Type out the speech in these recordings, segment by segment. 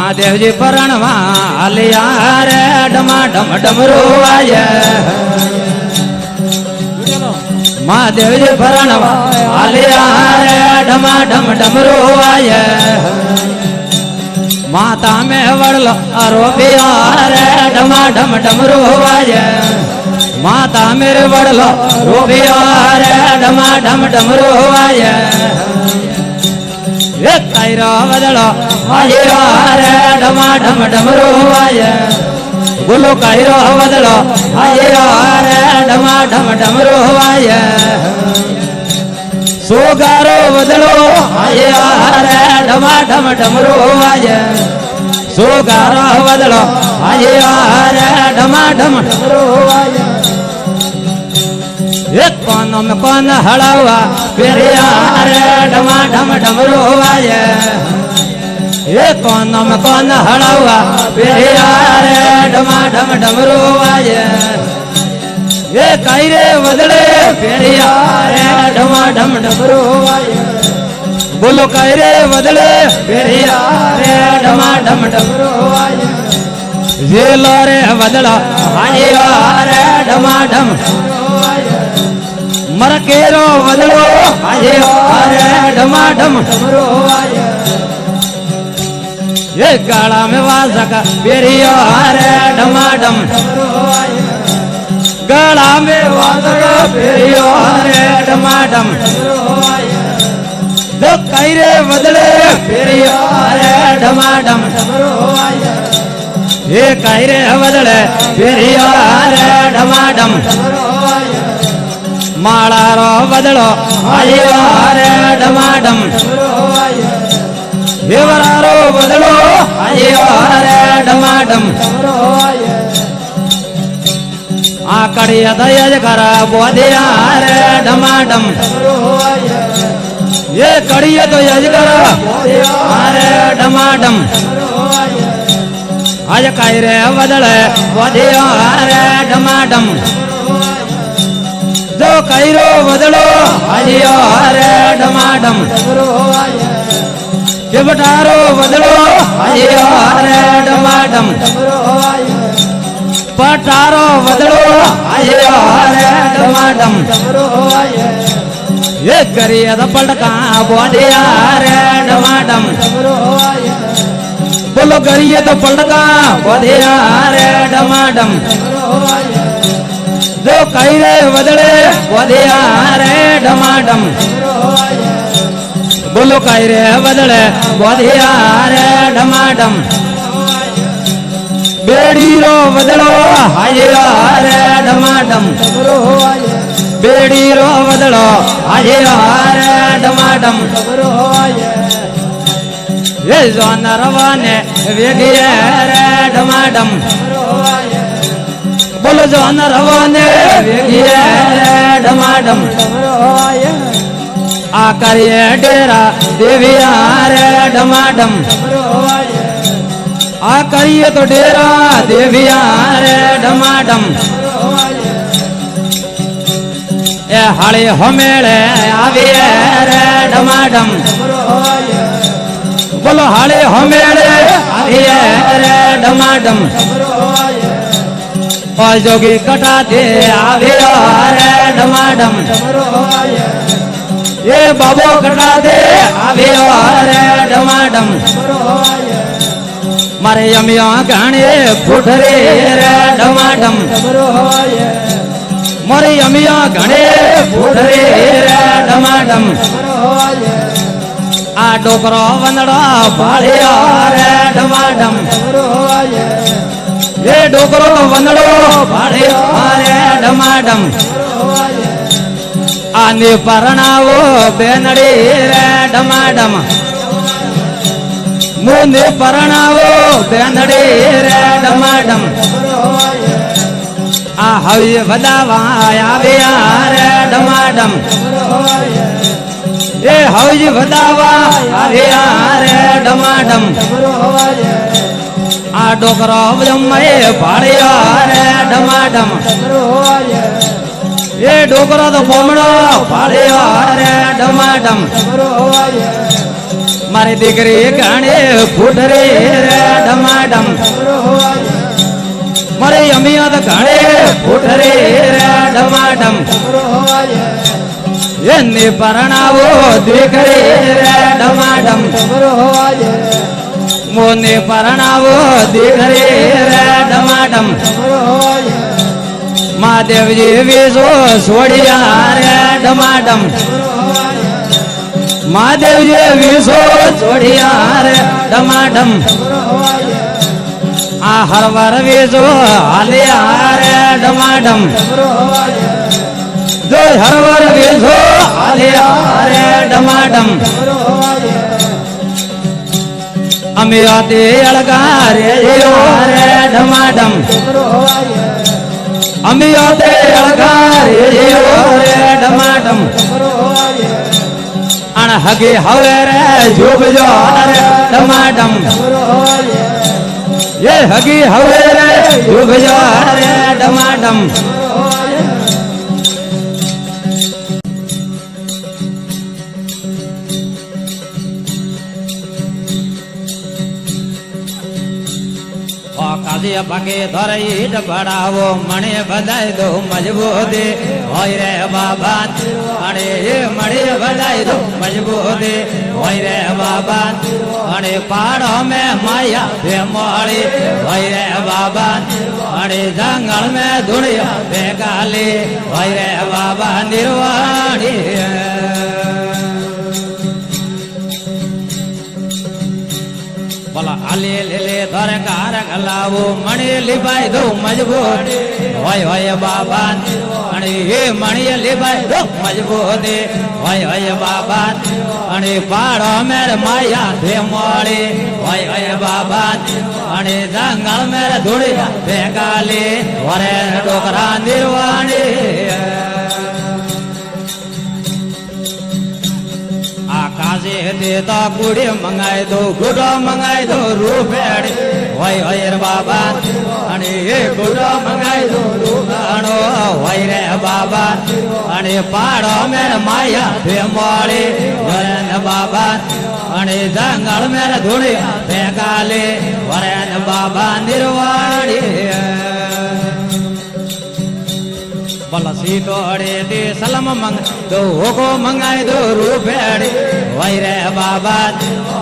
महादेव जी परणवा आलिया रे डमा डम डमरू आये महादेव जी परणवा आलिया रे डमा डम डमरू आये माता में वड़लो आरोपिया रे डमा डम डमरू आये माता मेरे वड़लो रोबिया रे डमा डम डमरू आये एक कायरा वदलो आया रे डमा डम डमरू आये बोलो कायरा वदलो आया रे डमा डम डमरू आये सोगारो वदलो आया रे डमा डम डमरू आये सोगारो वदलो आया रे डमा डम डमरू आये एक कोनों में कौन हड़ावा पेरिया रे डमा डम डमरू आये एक कोनों में कौन हड़ावा पेरिया रे डमा डम डमरू आये ये कायरे वदले पेरिया रे डमा डम डमरू आये बोलो कायरे वदले पेरिया रे डमा डम डमरू आये ये लोरे वदला आया रे डमा डम मरकेरो वदलो आये रे डमा डम डमरू आये ये गाड़ा में वाजका पेरिया रे डमा डम डमरू आये गाड़ा में वाजका पेरिया रे डमा डम डमरू आये दो कायरे वदले पेरिया रे डमा डम डमरू आये ये कायरे वदले पेरिया रे डमा डम डमरू आये माला रो बदलो आया रे डमा डम देवरा रो बदलो आया रे डमा डम आकड़िया दया करा बोधिया रे डमा डम ये कड़िया तो यज करा रे डमा डम आज कायरे बदले बोधिया रे डमा डम दो कायरो बदलो आलिया रे डमा डम जबटारो बदलो आलिया रे डमा डम पटारो बदलो आलिया रे डमा डम ये करिया द पलका बोलिया रे डमा डम बोलो करिया तो पलका बोलिया रे डमा डम दो कायरे वदले वदिया रे डमा डम बोलो कायरे वदले वदिया रे डमा डम बेड़ी रो वदलो आया रे डमा डम बेड़ी रो वदलो आया रे डमा डम ये जानरवाने वेगिए रे डमा डम बोलो जो नरवाने वेगिए रे डमा डम आकर ये डेरा देविया रे डमा डम आकर ये तो डेरा देविया रे डमा डम ए हड़े हमेड़े आविए रे डमा डम बोलो हड़े हमेड़े आविए रे डमा डम और जोगी कटा दे आविया रे डमा डम ये बाबो कटा दे आविया रे डमा डम मारे यमिया गाने फुटरे रे डमा डम मारे यमिया गाने फुटरे रे डमा डम आ डोकरो वंदड़ा बालिया रे डमा डम ये डोकरो वंदड़ो बालिया रे डमा डम आने परणावो बेनड़ी रे डमा डम मुने परणावो बेनड़ी रे डमा डम आ हवी वदावा आविया रे डमा डम ये हवी वदावा आविया रे डमा डम आ डोकरो जम्मे बालिया रे डमा डम ये डोकरो तो पोमड़ो बालिया रे डमा डम મારી દીકરી ઘણી ફૂટરી રે ડમાડમ મારી અમિયા તો ઘણી ફૂટરી રે ડમાડમ એની પરણાવો દીકરી રે ડમાડમ મોને પરણાવો દીકરી રે ડમાડમ મહાદેવજી વિસો છોડ્યા રે ડમાડમ મહાદેવજી વિસો છોડ્યા રે ડમાડમ આ હરવાર વિસો હાલ્યા રે ડમાડમ જો હરવાર વિસો હાલ્યા રે ડમાડમ અમે આતે અળગા રે રે ડમાડમ અમે આતે અળગા રે ડમાડમ અણ હગે હવે રે જોબજો રે ડમાડમ એ હગી હવે રે જોબજો રે ડમાડમ કાજે ભાગે ધરી બડાવો મણે બધાઈ દો મજબૂતી હોય રે બાબા અને એ મણે બધાઈ દો મજબૂતી હોય રે બાબા અને પાડો મે માયા ભે મોળી હોય રે બાબા અને જંગલ મે ધુણિયા ભેગાલી હોય રે બાબા નિર્વાણી આલે લે ધર કાર ગલાવો મણી લીભાઈ દો મજબૂત હોય હોય બાબા અને એ મણી લીભાઈ દો મજબૂત હોય હોય બાબા અને પાડો મેર માયા ભે મોળી હોય હોય બાબા અને જંગલ મેર ધૂળિયા ભેગાલી વરે ડોકરા નિર્વાણી કાજે દે તો કુડી મંગાઈ દો ગુડો મંગાઈ દો રૂપેડી હોય હોય રે બાબા અને એ ગુડો મંગાઈ દો રૂપાણો હોય રે બાબા અને પાડો મેર માયા ભે મોળી વરેન બાબા અને જંગલ મેર ધૂળિયા ભેગાલે વરેન બાબા નિર્વાણી ભલા સીતોડે દે સલમ મંગ દો હોકો મંગાઈ દો રૂપેડી હોય રે બાબા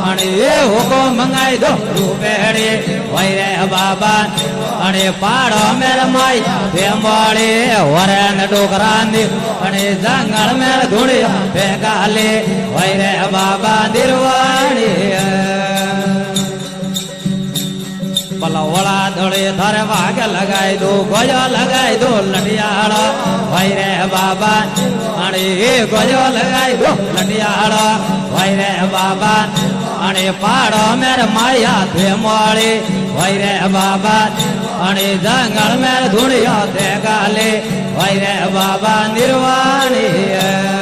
અને એ હોકો મંગાઈ દો રૂપેડી હોય રે બાબા અને પાડો મેર માઈ ભે મોળી વરેન ડોકરાની અને જંગલ મેર ધૂળિયા ભેગાલે હોય રે બાબા નિર્વાણી ભલા વળા દળે ધર વાગ લગાઈ દો ગોજો લગાઈ દો લડિયાળો હોય રે બાબા અને એ ગોજો લગાઈ દો લડિયાળો હોય રે બાબા અને પાડો મેર માયા ભે મોળી હોય રે બાબા અને જંગલ મેર ધૂળિયા ભેગાલે હોય રે બાબા નિર્વાણી